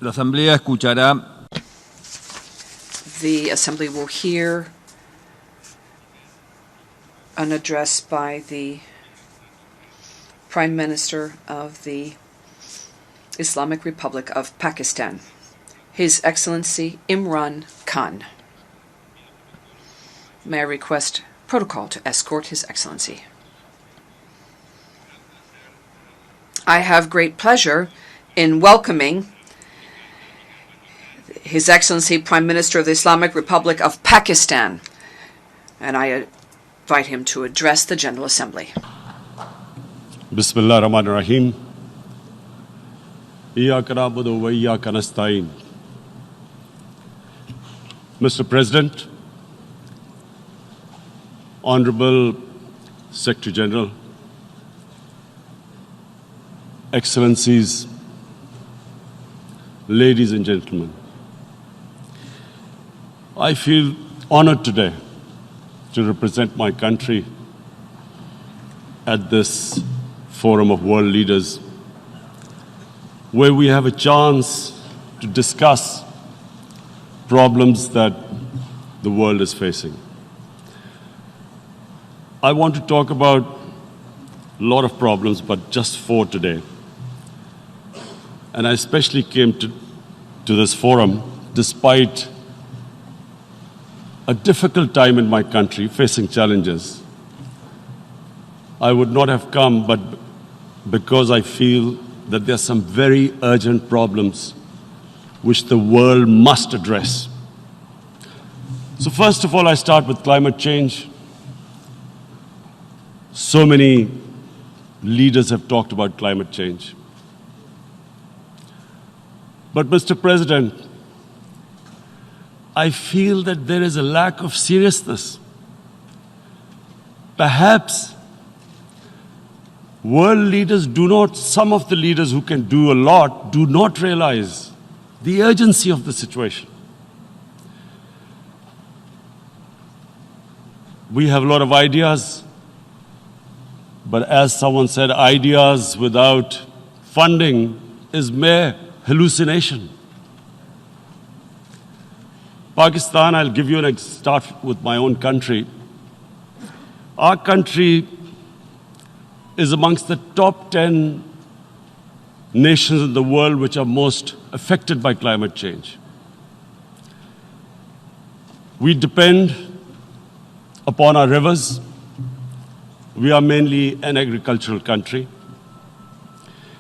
La Asamblea escuchará. The Assembly will hear an address by the Prime Minister of the Islamic Republic of Pakistan, His Excellency Imran Khan. May I request protocol to escort His Excellency? I have great pleasure in welcoming His Excellency Prime Minister of the Islamic Republic of Pakistan, and I invite him to address the General Assembly. Bismillah ar-Rahman ar-Rahim. Iyyaka na'budu wa iyyaka nasta'in. Mr. President, Honorable Secretary General, Excellencies, ladies and gentlemen, I feel honored today to represent my country at this forum of world leaders, where we have a chance to discuss problems that the world is facing. I want to talk about a lot of problems, but just 4 today. And I especially came to this forum despite a difficult time in my country, facing challenges. I would not have come, but because I feel that there are some very urgent problems which the world must address. So first of all, I start with climate change. So many leaders have talked about climate change. But Mr. President, I feel that there is a lack of seriousness. Perhaps world leaders some of the leaders who can do a lot, do not realize the urgency of the situation. We have a lot of ideas, but as someone said, ideas without funding is mere hallucination. Pakistan, I'll give you start with my own country. Our country is amongst the top 10 nations in the world which are most affected by climate change. We depend upon our rivers. We are mainly an agricultural country.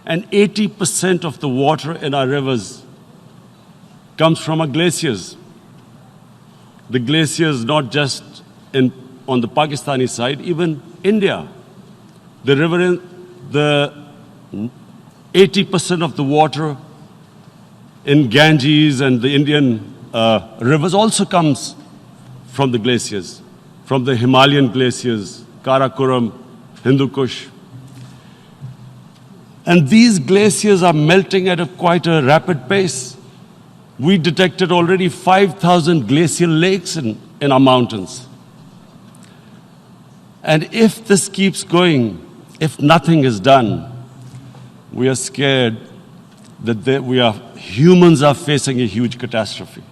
And 80% of the water in our rivers comes from our glaciers. The glaciers, not just on the Pakistani side, even India. The river, the 80% of the water in Ganges and the Indian rivers also comes from the glaciers, from the Himalayan glaciers, Karakoram, Hindu Kush. And these glaciers are melting at quite a rapid pace. We detected already 5,000 glacial lakes in our mountains. And if this keeps going, if nothing is done, we are scared that humans are facing a huge catastrophe.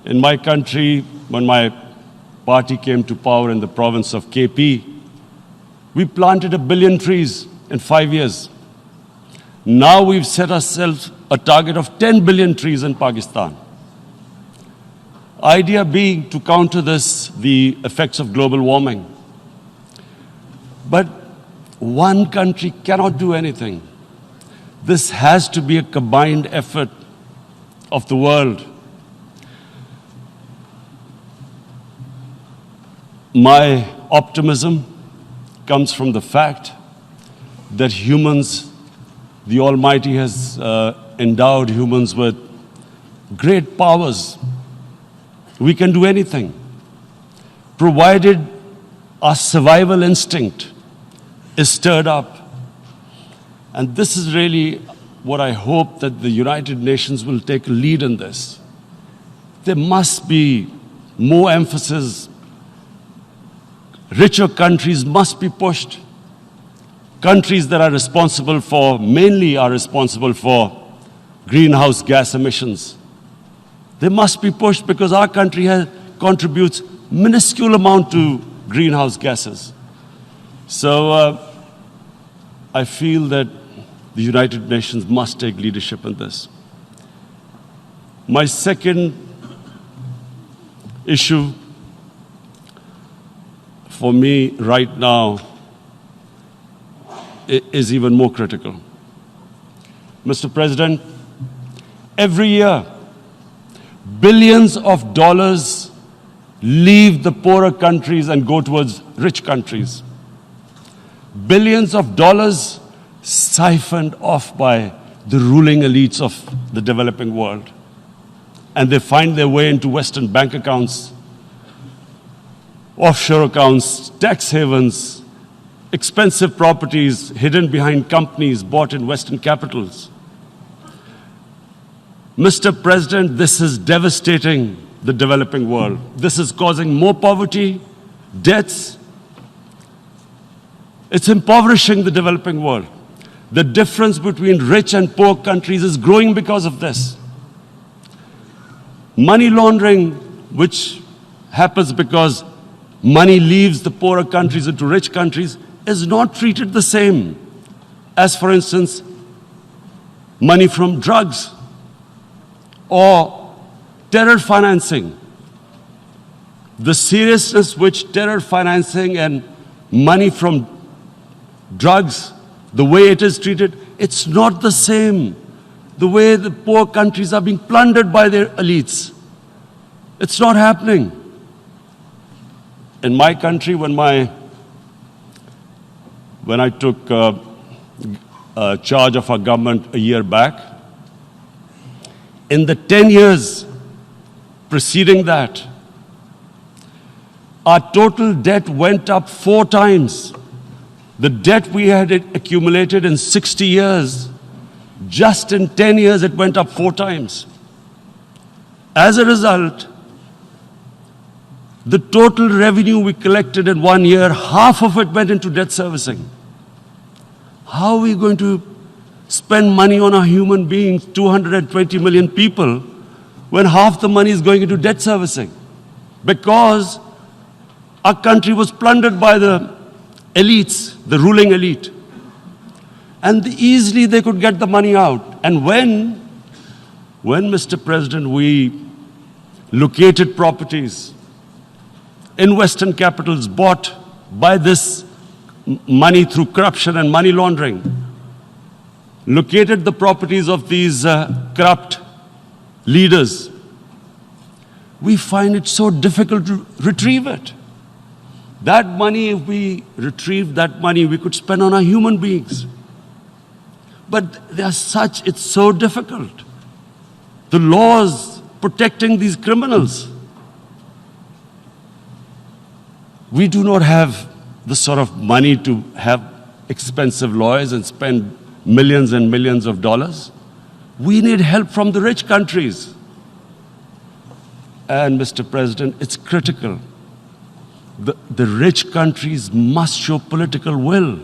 In my country, when my party came to power in the province of KP, we planted 1 billion trees in 5 years. Now we've set ourselves a target of 10 billion trees in Pakistan. Idea being to counter the effects of global warming. But one country cannot do anything. This has to be a combined effort of the world. My optimism comes from the fact that humans, the Almighty has endowed humans with great powers. We can do anything, provided our survival instinct is stirred up. And this is really what I hope that the United Nations will take a lead in this. There must be more emphasis. Richer countries must be pushed. Countries that are responsible for, mainly are responsible for greenhouse gas emissions. They must be pushed because our country contributes minuscule amount to greenhouse gases. So I feel that the United Nations must take leadership in this. My second issue for me right now is even more critical. Mr. President, every year, billions of dollars leave the poorer countries and go towards rich countries. Billions of dollars siphoned off by the ruling elites of the developing world. And they find their way into Western bank accounts, offshore accounts, tax havens, expensive properties hidden behind companies bought in Western capitals. Mr. President, this is devastating the developing world. This is causing more poverty, debts. It's impoverishing the developing world. The difference between rich and poor countries is growing because of this. Money laundering, which happens because money leaves the poorer countries into rich countries, is not treated the same as, for instance, money from drugs or terror financing. The seriousness which terror financing and money from drugs, the way it is treated, it's not the same. The way the poor countries are being plundered by their elites. It's not happening. In my country, when I took charge of our government a year back, in the 10 years preceding that, our total debt went up 4 times. The debt we had accumulated in 60 years, just in 10 years, it went up 4 times. As a result, the total revenue we collected in 1 year, half of it went into debt servicing. How are we going to spend money on our human beings, 220 million people, when half the money is going into debt servicing? Because our country was plundered by the elites, the ruling elite. And easily they could get the money out. And when, Mr. President, we located properties in Western capitals bought by this money through corruption and money laundering, located the properties of these corrupt leaders, we find it so difficult to retrieve it. That money, if we retrieved that money, we could spend on our human beings. But it's so difficult. The laws protecting these criminals. We do not have the sort of money to have expensive lawyers and spend millions and millions of dollars. We need help from the rich countries. And Mr. President, it's critical. The rich countries must show political will.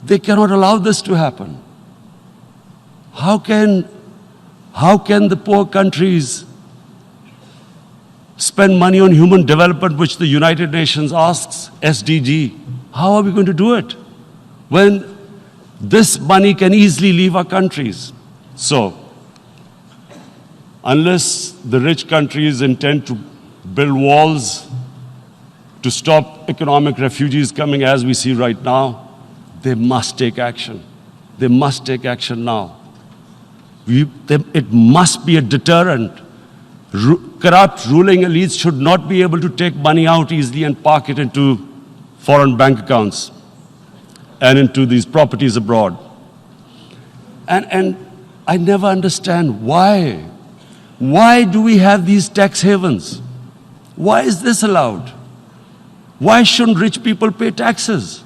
They cannot allow this to happen. How can the poor countries spend money on human development, which the United Nations asks, SDG? How are we going to do it when this money can easily leave our countries? So, unless the rich countries intend to build walls to stop economic refugees coming as we see right now, they must take action. They must take action now. It must be a deterrent. Corrupt ruling elites should not be able to take money out easily and park it into foreign bank accounts and into these properties abroad. And I never understand why. Why do we have these tax havens? Why is this allowed? Why shouldn't rich people pay taxes?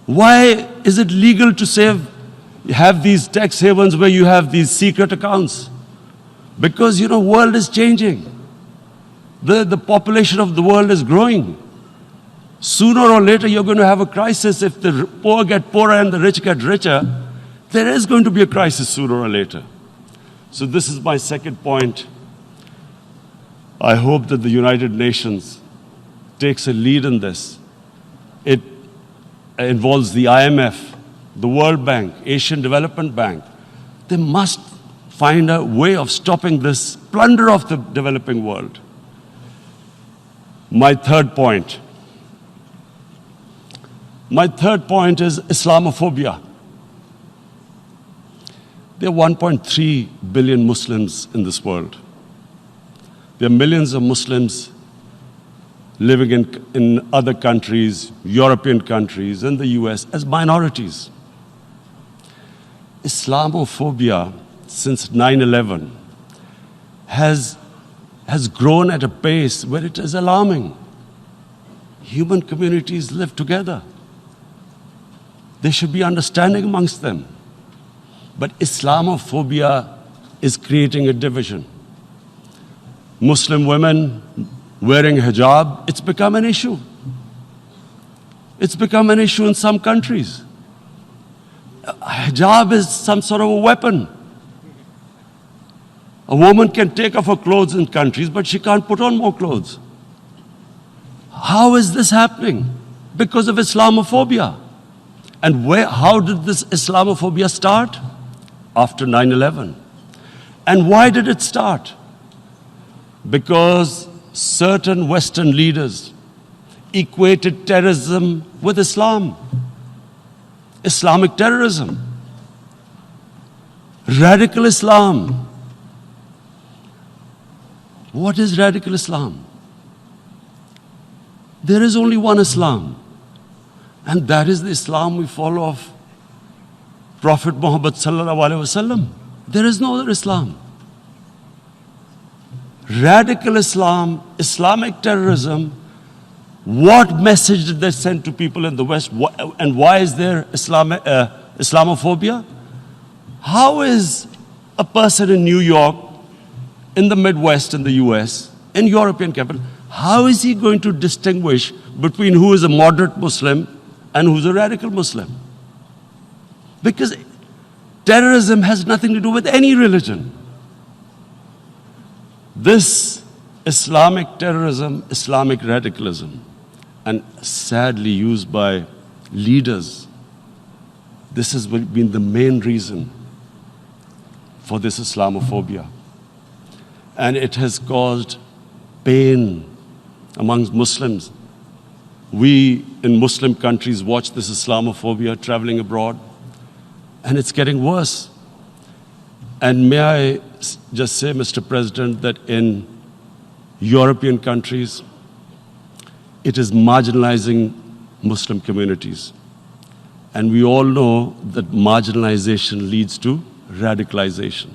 Why is it legal to have these tax havens where you have these secret accounts? Because, world is changing. The population of the world is growing. Sooner or later, you're going to have a crisis if the poor get poorer and the rich get richer. There is going to be a crisis sooner or later. So this is my second point. I hope that the United Nations takes a lead in this. It involves the IMF, the World Bank, Asian Development Bank. They must find a way of stopping this plunder of the developing world. My third point is Islamophobia. There are 1.3 billion Muslims in this world. There are millions of Muslims living in other countries, European countries, and the US as minorities. Islamophobia since 9/11 has grown at a pace where it is alarming. Human communities live together. There should be understanding amongst them. But Islamophobia is creating a division. Muslim women wearing hijab, it's become an issue. It's become an issue in some countries. Hijab is some sort of a weapon. A woman can take off her clothes in countries, but she can't put on more clothes. How is this happening? Because of Islamophobia. And how did this Islamophobia start? After 9/11. And why did it start? Because certain Western leaders equated terrorism with Islam. Islamic terrorism. Radical Islam. What is radical Islam? There is only one Islam. And that is the Islam we follow of Prophet Muhammad sallallahu alaihi wasallam. There is no other Islam. Radical Islam, Islamic terrorism, what message did they send to people in the West? And why is there Islamophobia? How is a person in New York, in the Midwest, in the US, in European capital, how is he going to distinguish between who is a moderate Muslim and who's a radical Muslim? Because terrorism has nothing to do with any religion. This Islamic terrorism, Islamic radicalism, and sadly used by leaders, this has been the main reason for this Islamophobia. And it has caused pain amongst Muslims. We in Muslim countries watch this Islamophobia traveling abroad, and it's getting worse. And may I just say, Mr. President, that in European countries, it is marginalizing Muslim communities. And we all know that marginalization leads to radicalization.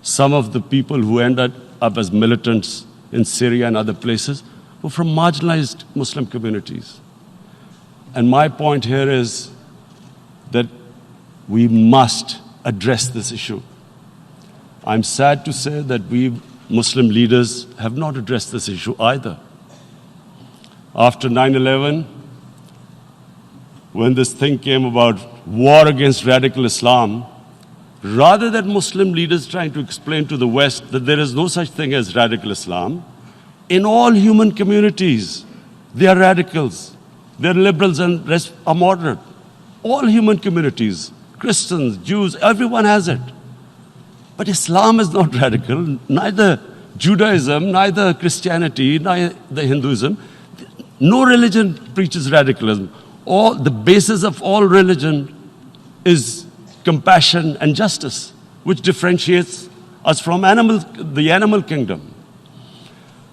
Some of the people who ended up as militants in Syria and other places were from marginalized Muslim communities. And my point here is that we must address this issue. I'm sad to say that we Muslim leaders have not addressed this issue either. After 9/11, when this thing came about war against radical Islam, rather than Muslim leaders trying to explain to the West that there is no such thing as radical Islam, in all human communities, they are radicals. They're liberals and rest are moderate. All human communities, Christians, Jews, everyone has it. But Islam is not radical, neither Judaism, neither Christianity, neither Hinduism. No religion preaches radicalism. The basis of all religion is compassion and justice, which differentiates us from the animal kingdom.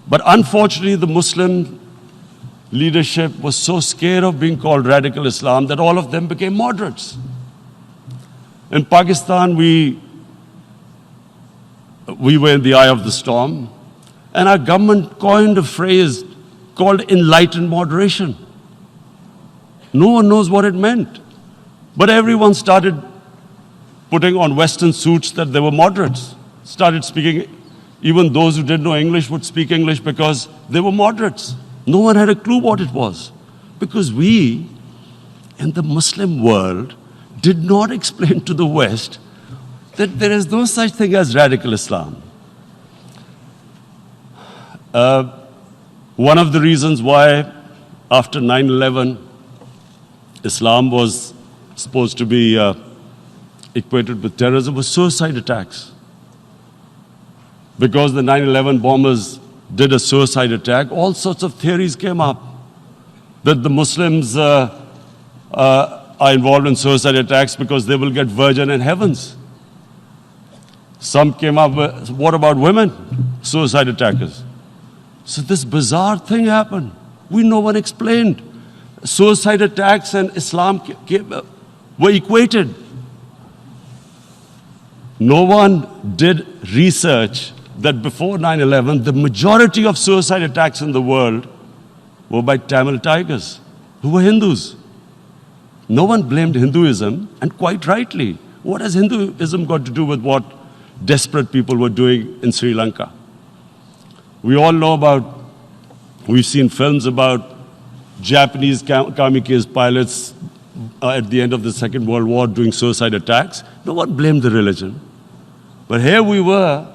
But unfortunately, the Muslim leadership was so scared of being called radical Islam that all of them became moderates. In Pakistan, we were in the eye of the storm, and our government coined a phrase called enlightened moderation. No one knows what it meant. But everyone started putting on Western suits that they were moderates, started speaking. Even those who didn't know English would speak English because they were moderates. No one had a clue what it was. Because we, in the Muslim world, did not explain to the West that there is no such thing as radical Islam. One of the reasons why after 9/11 Islam was supposed to be equated with terrorism was suicide attacks. Because the 9/11 bombers did a suicide attack, all sorts of theories came up that the Muslims are involved in suicide attacks because they will get virgin in heavens. Some came up with, what about women, suicide attackers? So this bizarre thing happened. No one explained. Suicide attacks and Islam were equated. No one did research that before 9/11, the majority of suicide attacks in the world were by Tamil tigers, who were Hindus. No one blamed Hinduism, and quite rightly. What has Hinduism got to do with what desperate people were doing in Sri Lanka? We all know we've seen films about Japanese kamikaze pilots at the end of the Second World War doing suicide attacks. No one blamed the religion. But here we were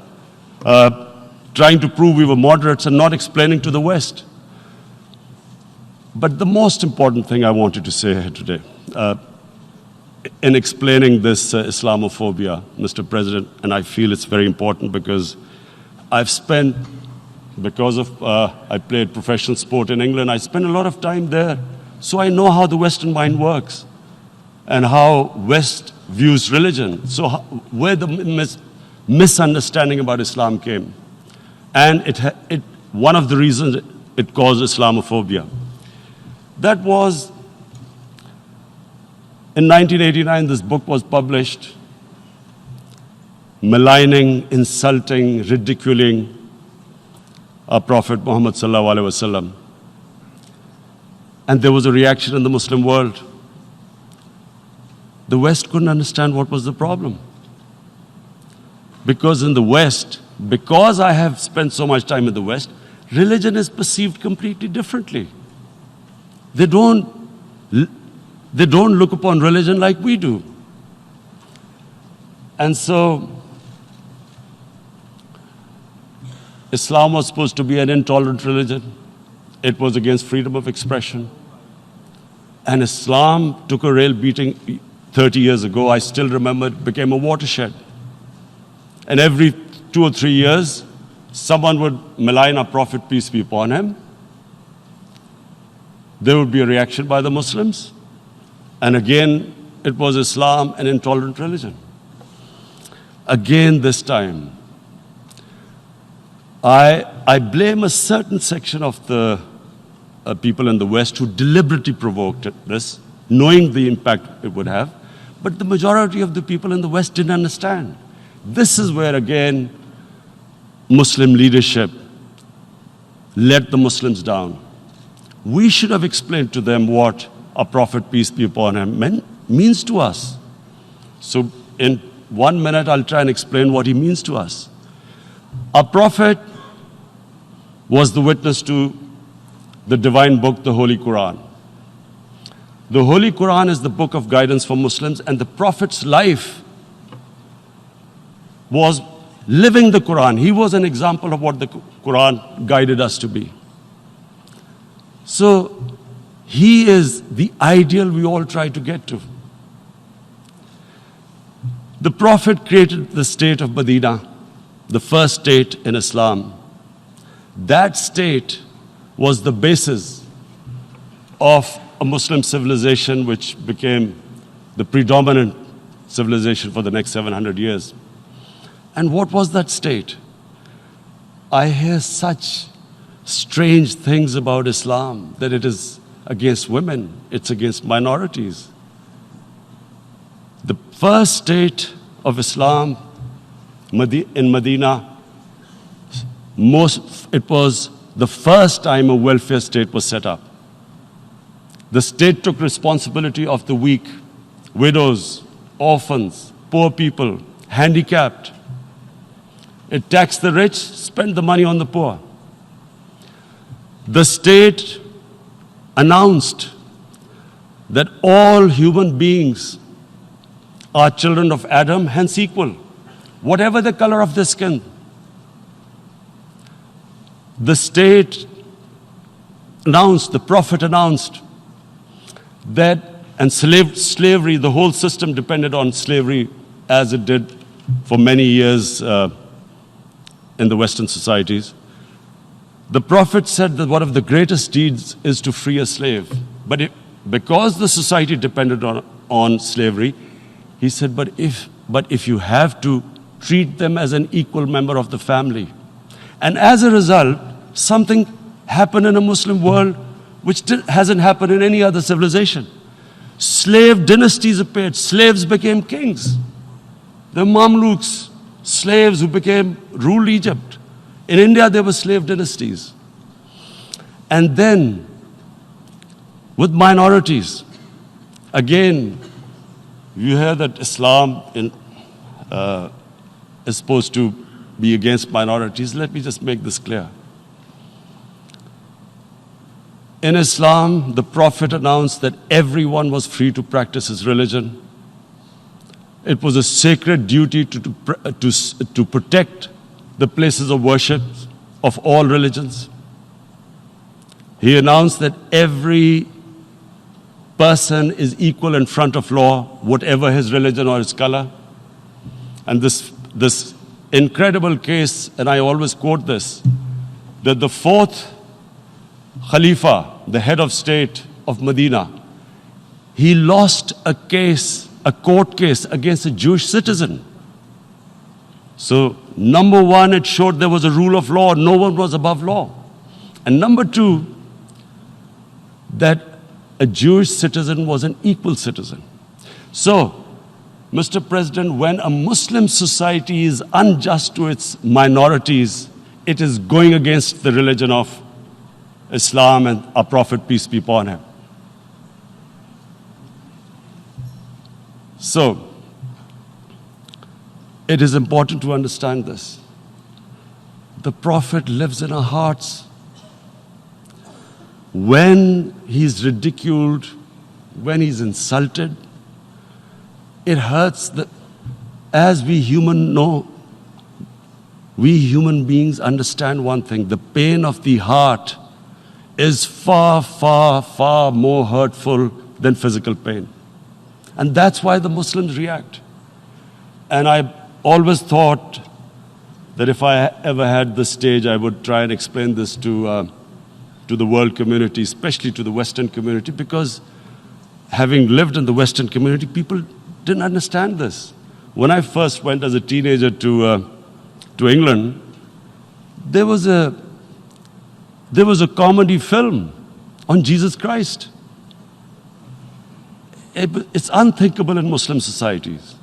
trying to prove we were moderates and not explaining to the West. But the most important thing I wanted to say here today, in explaining this Islamophobia, Mr. President, and I feel it's very important because I've spent, because of I played professional sport in England, I spent a lot of time there. So I know how the Western mind works and how West views religion. So where the misunderstanding about Islam came. And one of the reasons it caused Islamophobia. That was, in 1989, this book was published, maligning, insulting, ridiculing our Prophet Muhammad sallallahu alaihi wasallam. And there was a reaction in the Muslim world. The West couldn't understand what was the problem. Because in the West, because I have spent so much time in the West, religion is perceived completely differently. They don't look upon religion like we do. And so, Islam was supposed to be an intolerant religion. It was against freedom of expression. And Islam took a real beating 30 years ago. I still remember it became a watershed. And every 2 or 3 years, someone would malign our Prophet, peace be upon him. There would be a reaction by the Muslims. And again, it was Islam, an intolerant religion. Again, this time, I blame a certain section of the people in the West who deliberately provoked this, knowing the impact it would have. But the majority of the people in the West didn't understand. This is where, again, Muslim leadership let the Muslims down. We should have explained to them what our Prophet, peace be upon him, means to us. So in 1 minute, I'll try and explain what he means to us. Our Prophet was the witness to the divine book, the Holy Quran. The Holy Quran is the book of guidance for Muslims, and the Prophet's life was living the Quran. He was an example of what the Quran guided us to be. So he is the ideal we all try to get to. The Prophet created the state of Medina, the first state in Islam. That state was the basis of a Muslim civilization which became the predominant civilization for the next 700 years. And what was that state? I hear such strange things about Islam, that it is against women, it's against minorities. The first state of Islam in Medina, it was the first time a welfare state was set up. The state took responsibility of the weak, widows, orphans, poor people, handicapped. It taxed the rich, spent the money on the poor. The state announced that all human beings are children of Adam, hence equal, whatever the color of their skin. The state announced, the Prophet announced that, and slavery, the whole system depended on slavery as it did for many years in the Western societies. The Prophet said that one of the greatest deeds is to free a slave. But because the society depended on slavery, he said, but if you have to, treat them as an equal member of the family. And as a result, something happened in a Muslim world which hasn't happened in any other civilization. Slave dynasties appeared. Slaves became kings. The Mamluks, slaves who ruled Egypt. In India, there were slave dynasties. And then, with minorities, again, you hear that Islam is supposed to be against minorities. Let me just make this clear. In Islam, the Prophet announced that everyone was free to practice his religion. It was a sacred duty to protect the places of worship of all religions. He announced that every person is equal in front of law, whatever his religion or his color. And this incredible case, and I always quote this, that the fourth Khalifa, the head of state of Medina, he lost a court case against a Jewish citizen. So, number one, it showed there was a rule of law, no one was above law. And number two, that a Jewish citizen was an equal citizen. So, Mr. President, when a Muslim society is unjust to its minorities, it is going against the religion of Islam and our Prophet, peace be upon him. So, it is important to understand this. The Prophet lives in our hearts. When he's ridiculed, when he's insulted, it hurts. As we human beings understand one thing, the pain of the heart is far, far, far more hurtful than physical pain. And that's why the Muslims react. And I always thought that if I ever had the stage, I would try and explain this to the world community, especially to the Western community, because having lived in the Western community, people didn't understand this. When I first went as a teenager to England, there was a comedy film on Jesus Christ. It's unthinkable in Muslim societies.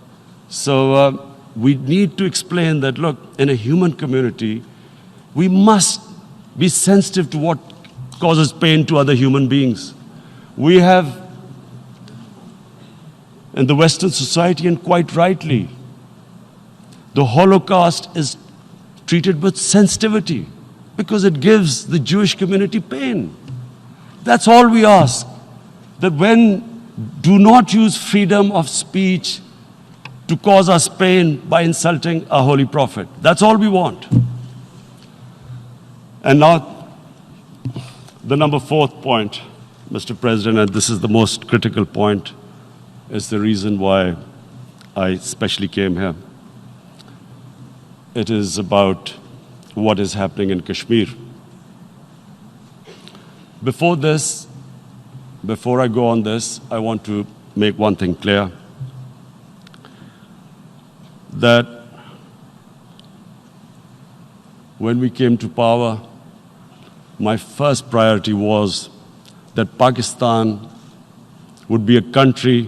So we need to explain that, look, in a human community, we must be sensitive to what causes pain to other human beings. We have, in the Western society, and quite rightly, the Holocaust is treated with sensitivity because it gives the Jewish community pain. That's all we ask. That do not use freedom of speech to cause us pain by insulting our Holy Prophet. That's all we want. And now, the number fourth point, Mr. President, and this is the most critical point, is the reason why I especially came here. It is about what is happening in Kashmir. Before I go on this, I want to make one thing clear, that when we came to power, my first priority was that Pakistan would be a country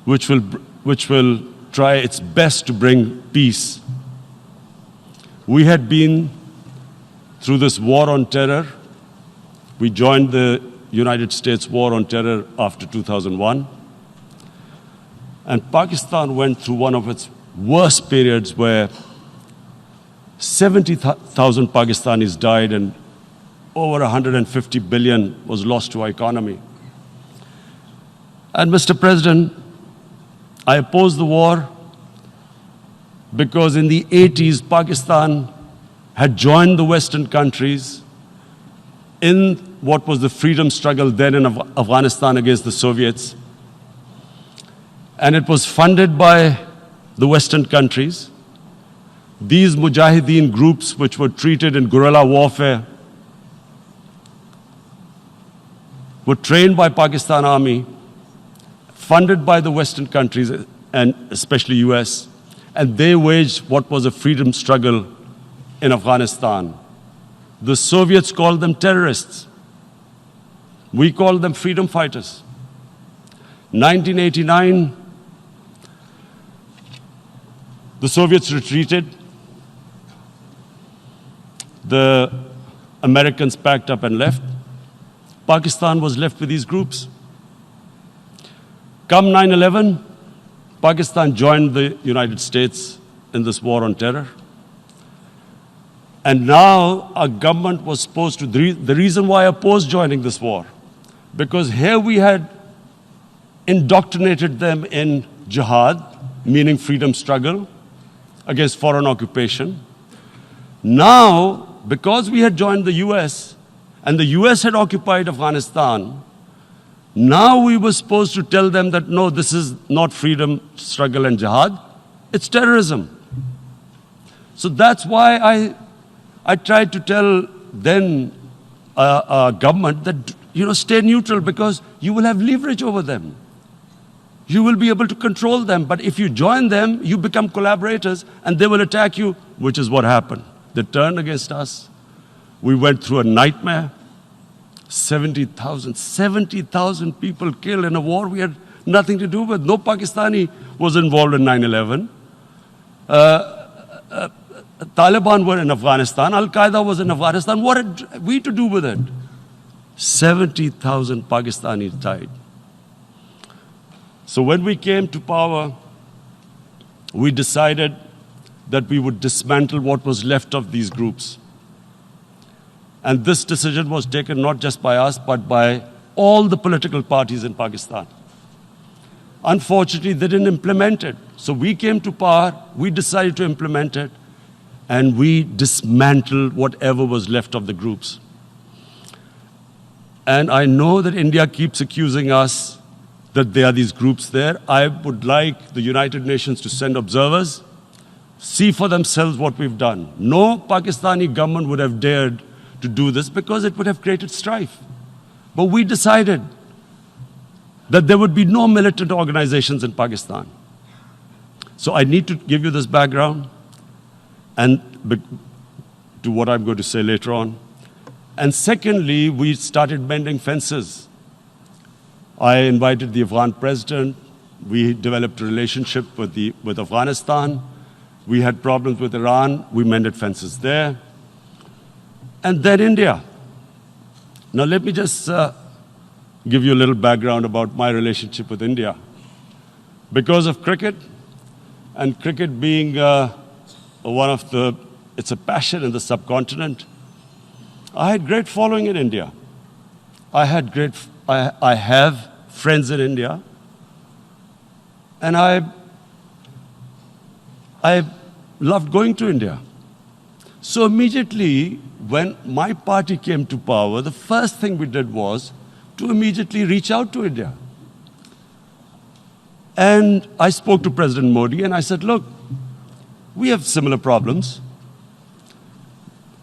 which will try its best to bring peace. We had been through this war on terror. We joined the United States war on terror after 2001. And Pakistan went through one of its worst periods where 70,000 Pakistanis died and over 150 billion was lost to our economy. And Mr. President, I opposed the war because in the 80s, Pakistan had joined the Western countries in what was the freedom struggle then in Afghanistan against the Soviets. And it was funded by the Western countries. These Mujahideen groups, which were treated in guerrilla warfare, were trained by Pakistan Army, funded by the Western countries, and especially US, and they waged what was a freedom struggle in Afghanistan. The Soviets called them terrorists. We called them freedom fighters. 1989, the Soviets retreated. The Americans packed up and left. Pakistan was left with these groups. Come 9/11, Pakistan joined the United States in this war on terror. And now our government was supposed to, the reason why I opposed joining this war, because here we had indoctrinated them in jihad, meaning freedom struggle against foreign occupation. Now, because we had joined the US and the US had occupied Afghanistan, now we were supposed to tell them that no, this is not freedom struggle and jihad, it's terrorism. So that's why I tried to tell then government that, stay neutral because you will have leverage over them. You will be able to control them. But if you join them, you become collaborators and they will attack you, which is what happened. They turned against us. We went through a nightmare. 70,000 people killed in a war we had nothing to do with. No Pakistani was involved in 9/11. Taliban were in Afghanistan. Al-Qaeda was in Afghanistan. What had we to do with it? 70,000 Pakistanis died. So when we came to power, we decided that we would dismantle what was left of these groups. And this decision was taken not just by us, but by all the political parties in Pakistan. Unfortunately, they didn't implement it. So we came to power, we decided to implement it, and we dismantled whatever was left of the groups. And I know that India keeps accusing us that there are these groups there. I would like the United Nations to send observers, see for themselves what we've done. No Pakistani government would have dared to do this because it would have created strife. But we decided that there would be no militant organizations in Pakistan. So I need to give you this background and to what I'm going to say later on. And secondly, we started mending fences. I invited the Afghan president. We developed a relationship with Afghanistan. We had problems with Iran. We mended fences there. And then India. Now let me just give you a little background about my relationship with India. Because of cricket, and cricket being it's a passion in the subcontinent, I had great following in India. I have friends in India. And I loved going to India. So immediately, when my party came to power, the first thing we did was to immediately reach out to India. And I spoke to President Modi and I said, look, we have similar problems.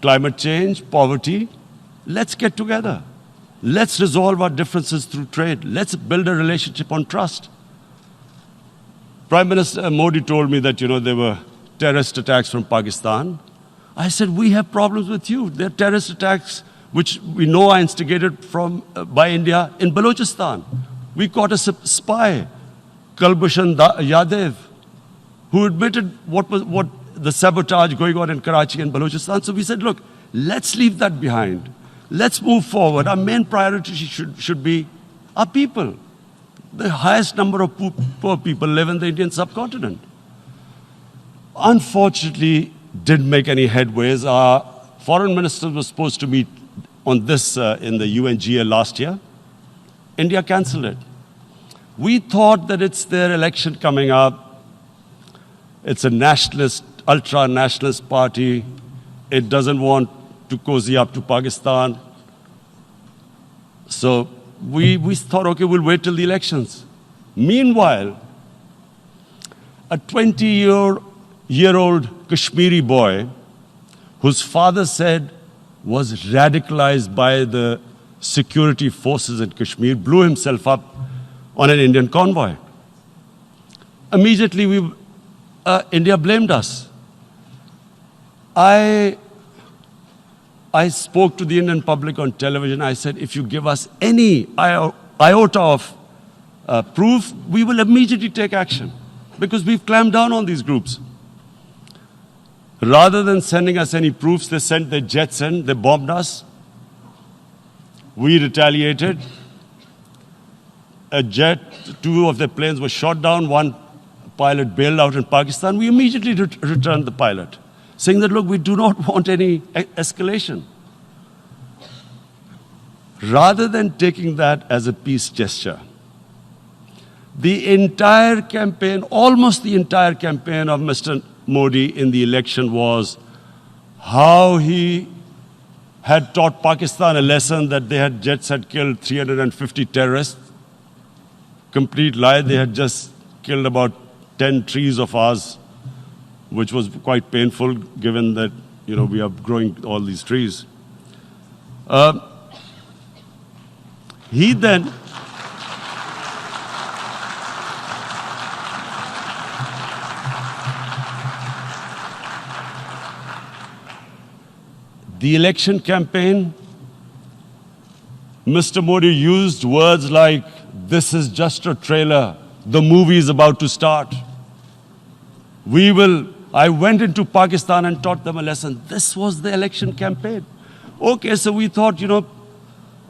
Climate change, poverty, let's get together. Let's resolve our differences through trade. Let's build a relationship on trust. Prime Minister Modi told me that, there were terrorist attacks from Pakistan. I said, we have problems with you. There are terrorist attacks which we know are instigated by India in Balochistan. We caught a spy, Kulbhushan Yadav, who admitted what the sabotage going on in Karachi and Balochistan. So we said, look, let's leave that behind. Let's move forward. Our main priority should be our people. The highest number of poor people live in the Indian subcontinent. Unfortunately, didn't make any headways. Our foreign ministers were supposed to meet on this in the UNGA last year. India cancelled it. We thought that it's their election coming up. It's a nationalist, ultra-nationalist party. It doesn't want to cozy up to Pakistan. So we thought, okay, we'll wait till the elections. Meanwhile, a 20-year-old Kashmiri boy, whose father said was radicalized by the security forces in Kashmir, blew himself up on an Indian convoy. Immediately, India blamed us. I spoke to the Indian public on television. I said, if you give us any iota of proof, we will immediately take action, because we've clamped down on these groups. Rather than sending us any proofs, they sent their jets in, they bombed us. We retaliated. A jet, 2 of their planes were shot down, 1 pilot bailed out in Pakistan. We immediately returned the pilot, saying that, look, we do not want any escalation. Rather than taking that as a peace gesture, the entire campaign, almost the entire campaign of Mr. Modi in the election was how he had taught Pakistan a lesson that jets had killed 350 terrorists. Complete lie. They had just killed about 10 trees of ours, which was quite painful given that, we are growing all these trees. He then the election campaign, Mr. Modi used words like, this is just a trailer, the movie is about to start. I went into Pakistan and taught them a lesson. This was the election campaign. Okay, so we thought,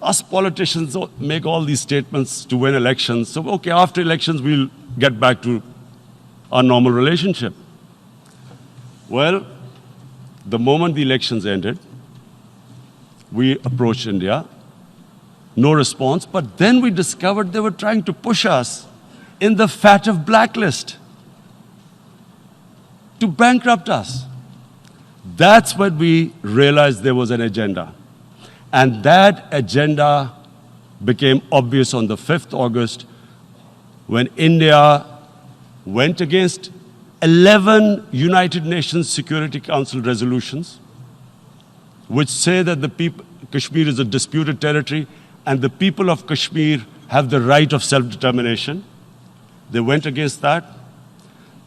us politicians make all these statements to win elections. So, okay, after elections, we'll get back to our normal relationship. Well, the moment the elections ended, we approached India, no response, but then we discovered they were trying to push us in the FATF blacklist to bankrupt us. That's when we realized there was an agenda. And that agenda became obvious on the 5th August when India went against 11 United Nations Security Council resolutions, which say that Kashmir is a disputed territory and the people of Kashmir have the right of self-determination. They went against that.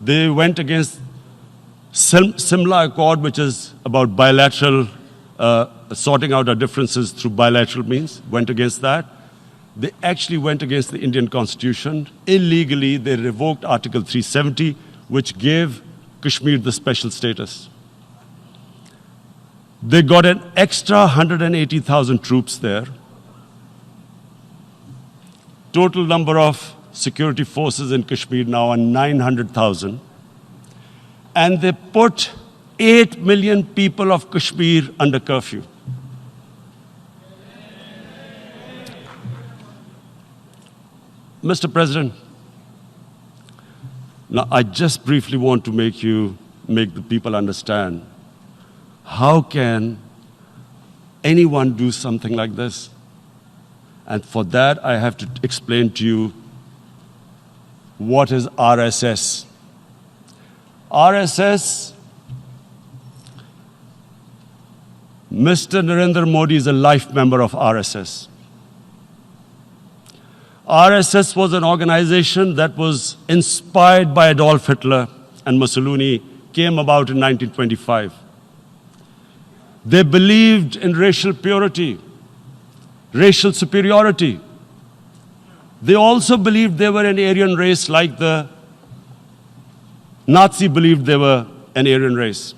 They went against Simla Accord, which is about bilateral, sorting out our differences through bilateral means, went against that. They actually went against the Indian Constitution. Illegally, they revoked Article 370, which gave Kashmir the special status. They got an extra 180,000 troops there. Total number of security forces in Kashmir now are 900,000. And they put 8 million people of Kashmir under curfew. Mr. President, now I just briefly want to make the people understand, how can anyone do something like this? And for that, I have to explain to you what is RSS. RSS, Mr. Narendra Modi is a life member of RSS. RSS was an organization that was inspired by Adolf Hitler and Mussolini, came about in 1925. They believed in racial purity, racial superiority. They also believed they were an Aryan race like the Nazi believed they were an Aryan race.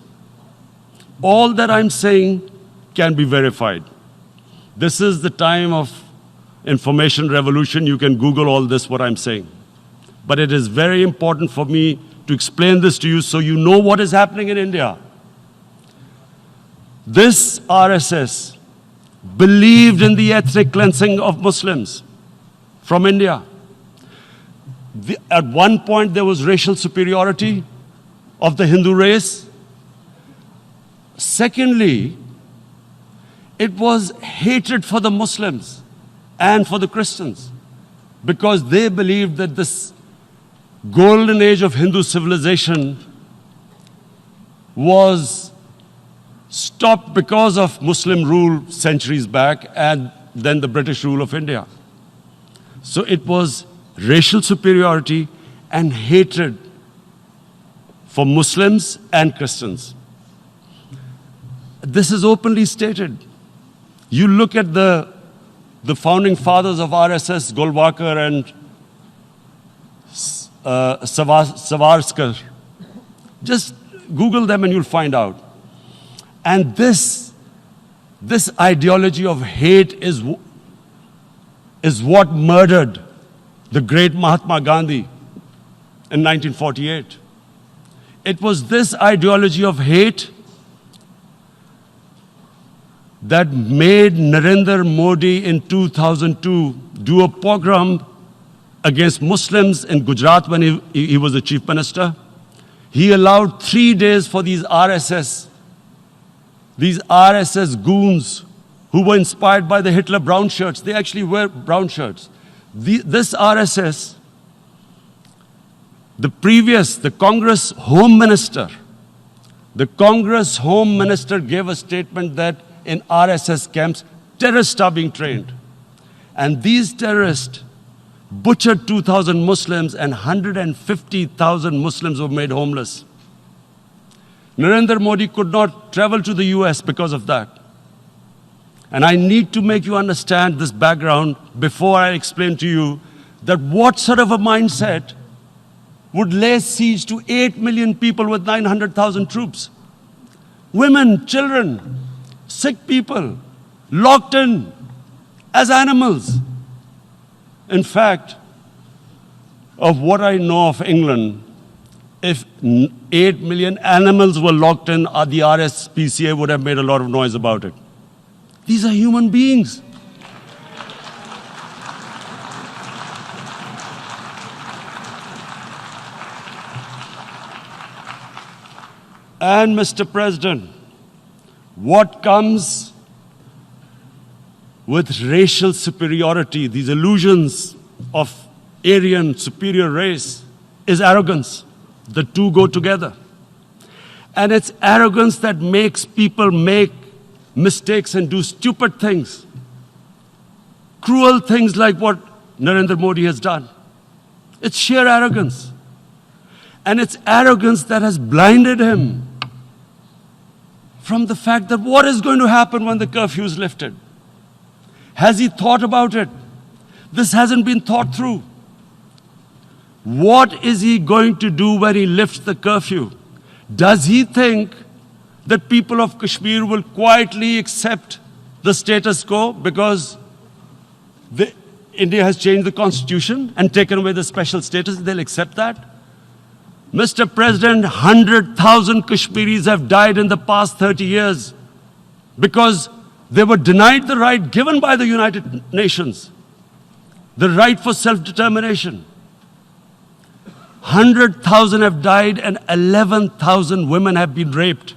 All that I'm saying can be verified. This is the time of information revolution. You can Google all this, what I'm saying. But it is very important for me to explain this to you so you know what is happening in India. This RSS believed in the ethnic cleansing of Muslims from India. At one point, there was racial superiority of the Hindu race. Secondly, it was hatred for the Muslims and for the Christians, because they believed that this golden age of Hindu civilization was stopped because of Muslim rule centuries back and then the British rule of India. So it was racial superiority and hatred for Muslims and Christians. This is openly stated. You look at the founding fathers of RSS, Golwalkar and Savarkar. Just Google them and you'll find out. And this ideology of hate is what murdered the great Mahatma Gandhi in 1948. It was this ideology of hate that made Narendra Modi in 2002 do a pogrom against Muslims in Gujarat when he was the chief minister. He allowed 3 days for these RSS goons who were inspired by the Hitler brown shirts. They actually wear brown shirts. This RSS, the Congress Home Minister gave a statement that in RSS camps, terrorists are being trained. And these terrorists butchered 2,000 Muslims and 150,000 Muslims were made homeless. Narendra Modi could not travel to the US because of that. And I need to make you understand this background before I explain to you that what sort of a mindset would lay siege to 8 million people with 900,000 troops. Women, children, sick people, locked in as animals. In fact, of what I know of England, if 8 million animals were locked in, the RSPCA would have made a lot of noise about it. These are human beings. And Mr. President, what comes with racial superiority, these illusions of Aryan superior race, is arrogance. The two go together. And it's arrogance that makes people make mistakes and do stupid things. Cruel things like what Narendra Modi has done. It's sheer arrogance. And it's arrogance that has blinded him from the fact that what is going to happen when the curfew is lifted? Has he thought about it? This hasn't been thought through. What is he going to do when he lifts the curfew? Does he think that people of Kashmir will quietly accept the status quo because India has changed the constitution and taken away the special status? They'll accept that? Mr. President, 100,000 Kashmiris have died in the past 30 years because they were denied the right given by the United Nations, the right for self-determination. 100,000 have died and 11,000 women have been raped.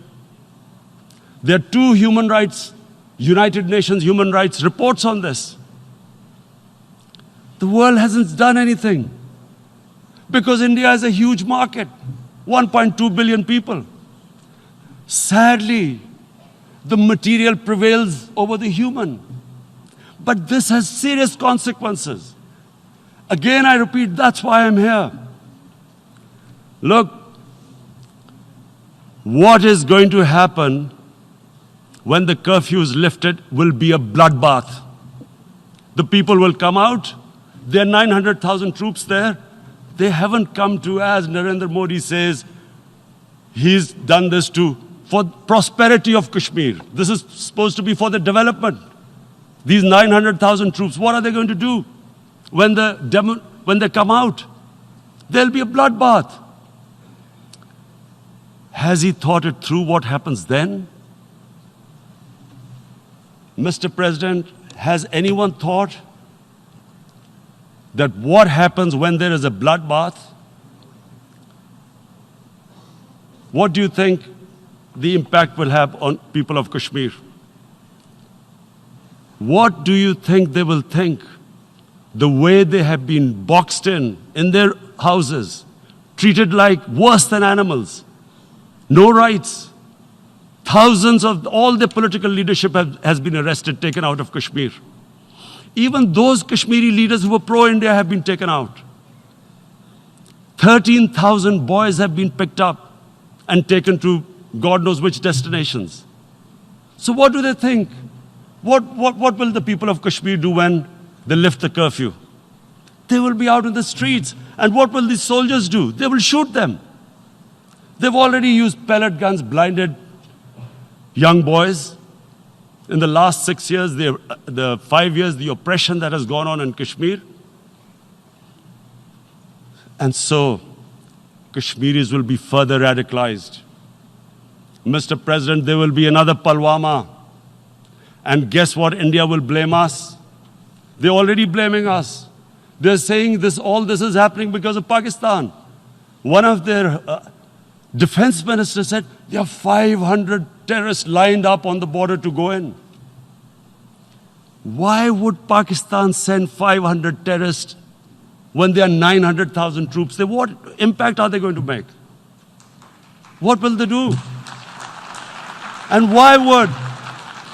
There are two United Nations human rights reports on this. The world hasn't done anything because India is a huge market, 1.2 billion people. Sadly, the material prevails over the human. But this has serious consequences. Again, I repeat, that's why I'm here. Look, what is going to happen when the curfew is lifted will be a bloodbath. The people will come out. There are 900,000 troops there. They haven't come to, as Narendra Modi says, he's done this for prosperity of Kashmir. This is supposed to be for the development. These 900,000 troops, what are they going to do when they come out? There'll be a bloodbath. Has he thought it through what happens then? Mr. President, has anyone thought that what happens when there is a bloodbath? What do you think the impact will have on people of Kashmir? What do you think they will think? The way they have been boxed in their houses, treated like worse than animals, no rights. Thousands of all the political leadership has been arrested, taken out of Kashmir. Even those Kashmiri leaders who were pro-India have been taken out. 13,000 boys have been picked up and taken to God knows which destinations. So what do they think? What will the people of Kashmir do when they lift the curfew? They will be out in the streets. And what will these soldiers do? They will shoot them. They've already used pellet guns, blinded young boys. In the last 6 years, the 5 years, the oppression that has gone on in Kashmir. And so, Kashmiris will be further radicalized. Mr. President, there will be another Pulwama. And guess what? India will blame us. They're already blaming us. They're saying all this is happening because of Pakistan. One of their defense ministers said, there are 500 terrorists lined up on the border to go in. Why would Pakistan send 500 terrorists when there are 900,000 troops? What impact are they going to make? What will they do? And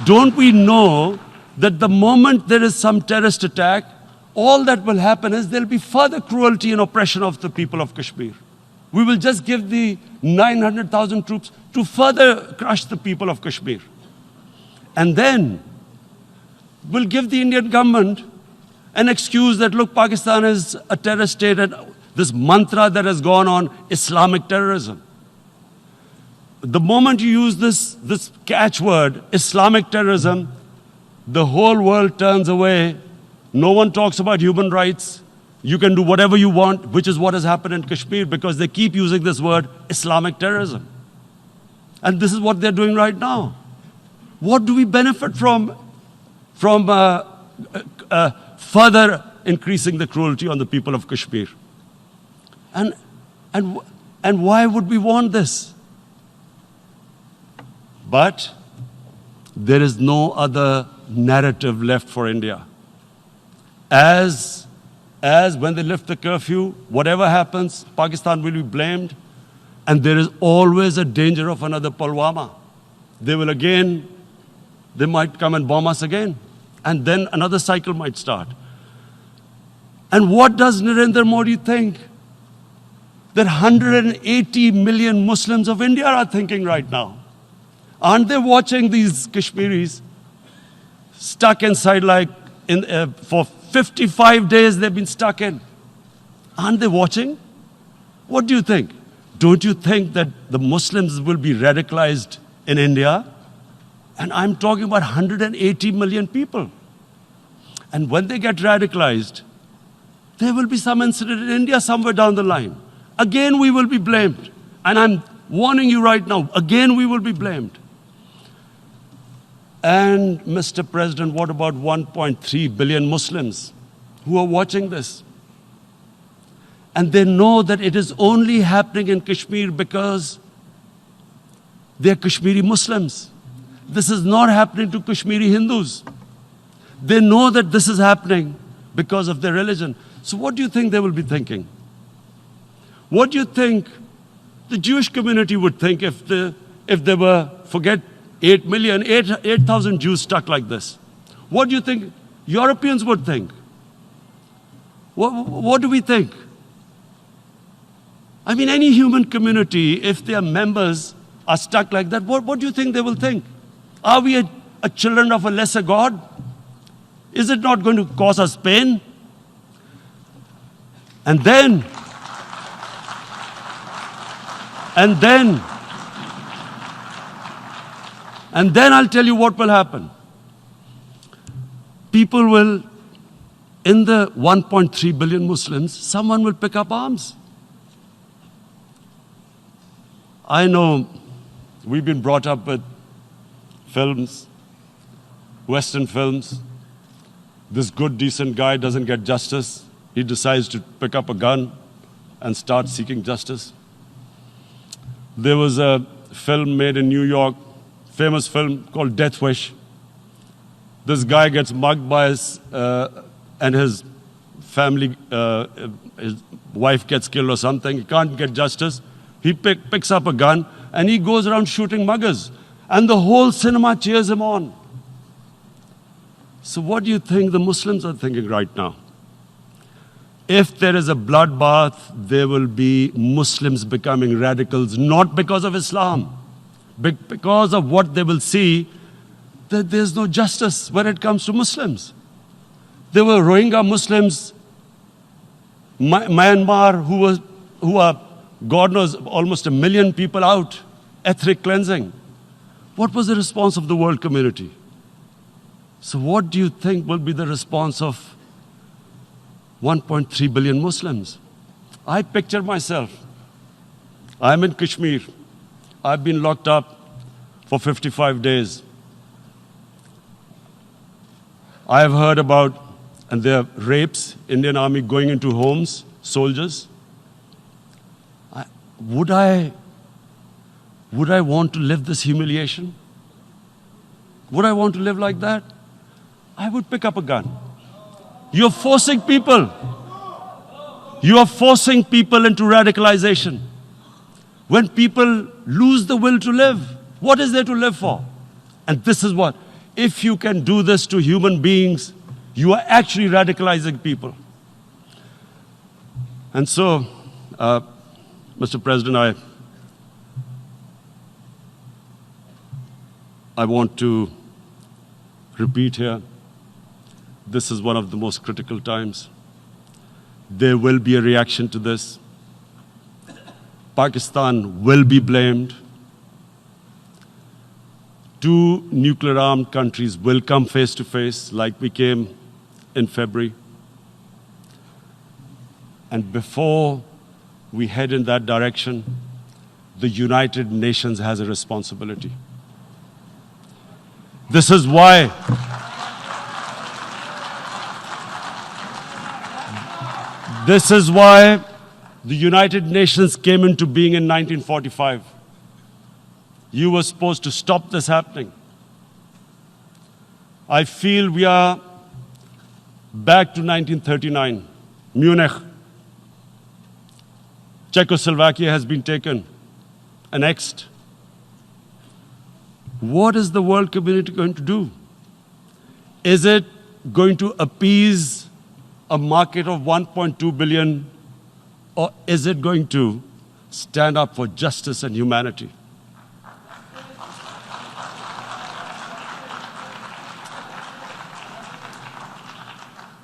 don't we know that the moment there is some terrorist attack, all that will happen is there'll be further cruelty and oppression of the people of Kashmir. We will just give the 900,000 troops to further crush the people of Kashmir. And then we'll give the Indian government an excuse that, look, Pakistan is a terrorist state, and this mantra that has gone on, Islamic terrorism. The moment you use this catchword, Islamic terrorism, the whole world turns away. No one talks about human rights. You can do whatever you want, which is what has happened in Kashmir, because they keep using this word, Islamic terrorism. And this is what they're doing right now. What do we benefit from further increasing the cruelty on the people of Kashmir? And why would we want this? But there is no other narrative left for India. As when they lift the curfew, whatever happens, Pakistan will be blamed, and there is always a danger of another Pulwama. They might come and bomb us again, and then another cycle might start. And what does Narendra Modi think? That 180 million Muslims of India are thinking right now. Aren't they watching these Kashmiris stuck inside for 55 days they've been stuck in? Aren't they watching? What do you think? Don't you think that the Muslims will be radicalized in India? And I'm talking about 180 million people. And when they get radicalized, there will be some incident in India somewhere down the line. Again, we will be blamed. And I'm warning you right now, again, we will be blamed. And Mr. President, what about 1.3 billion Muslims who are watching this? And they know that it is only happening in Kashmir because they're Kashmiri Muslims. This is not happening to Kashmiri Hindus. They know that this is happening because of their religion. So what do you think they will be thinking? What do you think the Jewish community would think if they were, forget 8,000 Jews stuck like this? What do you think Europeans would think? What do we think? I mean, any human community, if their members are stuck like that, what do you think they will think? Are we a children of a lesser God? Is it not going to cause us pain? And then I'll tell you what will happen. People will, in the 1.3 billion Muslims, someone will pick up arms. I know we've been brought up with films, Western films. This good, decent guy doesn't get justice. he decides to pick up a gun and start seeking justice. There was a film made in New York, famous film called Death Wish. This guy gets mugged by and his family, his wife gets killed or something. He can't get justice. He picks up a gun and he goes around shooting muggers. And the whole cinema cheers him on. So what do you think the Muslims are thinking right now? If there is a bloodbath, there will be Muslims becoming radicals, not because of Islam, but because of what they will see, that there's no justice when it comes to Muslims. There were Rohingya Muslims, Myanmar, who are, God knows, almost 1 million people out, ethnic cleansing. What was the response of the world community? So what do you think will be the response of 1.3 billion Muslims? I picture myself. I'm in Kashmir. I've been locked up for 55 days. I have heard about, and there are rapes, Indian Army going into homes, soldiers. Would I want to live this humiliation? Would I want to live like that? I would pick up a gun. You're forcing people. You are forcing people into radicalization. When people lose the will to live, what is there to live for? And this is what, if you can do this to human beings, you are actually radicalizing people. And so, Mr. President, I want to repeat here, this is one of the most critical times. There will be a reaction to this. Pakistan will be blamed. 2 nuclear-armed countries will come face to face like we came in February. And before we head in that direction, the United Nations has a responsibility. This is why the United Nations came into being in 1945. You were supposed to stop this happening. I feel we are back to 1939, Munich. Czechoslovakia has been taken, annexed. What is the world community going to do? Is it going to appease a market of 1.2 billion, or is it going to stand up for justice and humanity?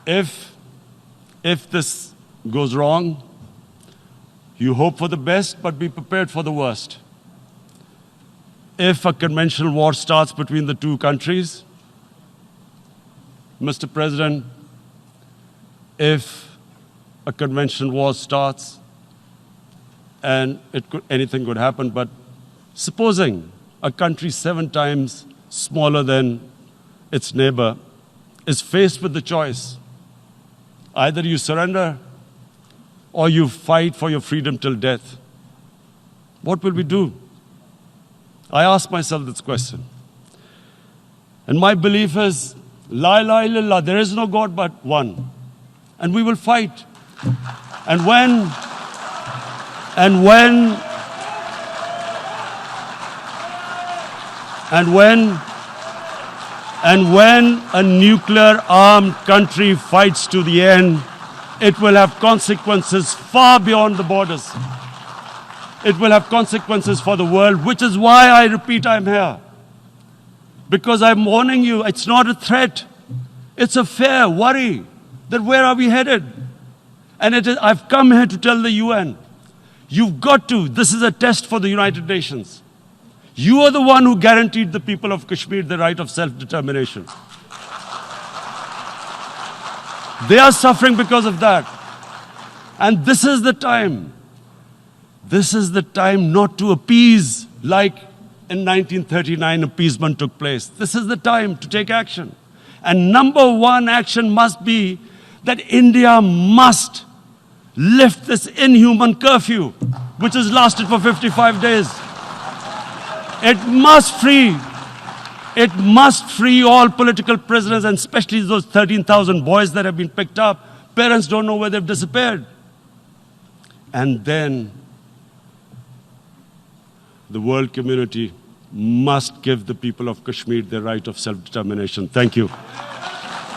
If this goes wrong, you hope for the best, but be prepared for the worst. If a conventional war starts between the 2 countries, Mr. President, if a conventional war starts, and anything could happen, but supposing a country 7 times smaller than its neighbor is faced with the choice, either you surrender or you fight for your freedom till death, what will we do? I ask myself this question. And my belief is, La ilaha illallah, there is no God but one. And we will fight. And when a nuclear-armed country fights to the end, it will have consequences far beyond the borders. It will have consequences for the world, which is why I repeat I'm here. Because I'm warning you, it's not a threat. It's a fair worry that where are we headed? And I've come here to tell the UN, you've got to, this is a test for the United Nations. You are the one who guaranteed the people of Kashmir the right of self-determination. They are suffering because of that. And this is the time. This is the time not to appease like in 1939 appeasement took place. This is the time to take action. And number 1 action must be that India must lift this inhuman curfew, which has lasted for 55 days. It must free all political prisoners, and especially those 13,000 boys that have been picked up. Parents don't know where they've disappeared. And then the world community must give the people of Kashmir their right of self-determination. Thank you.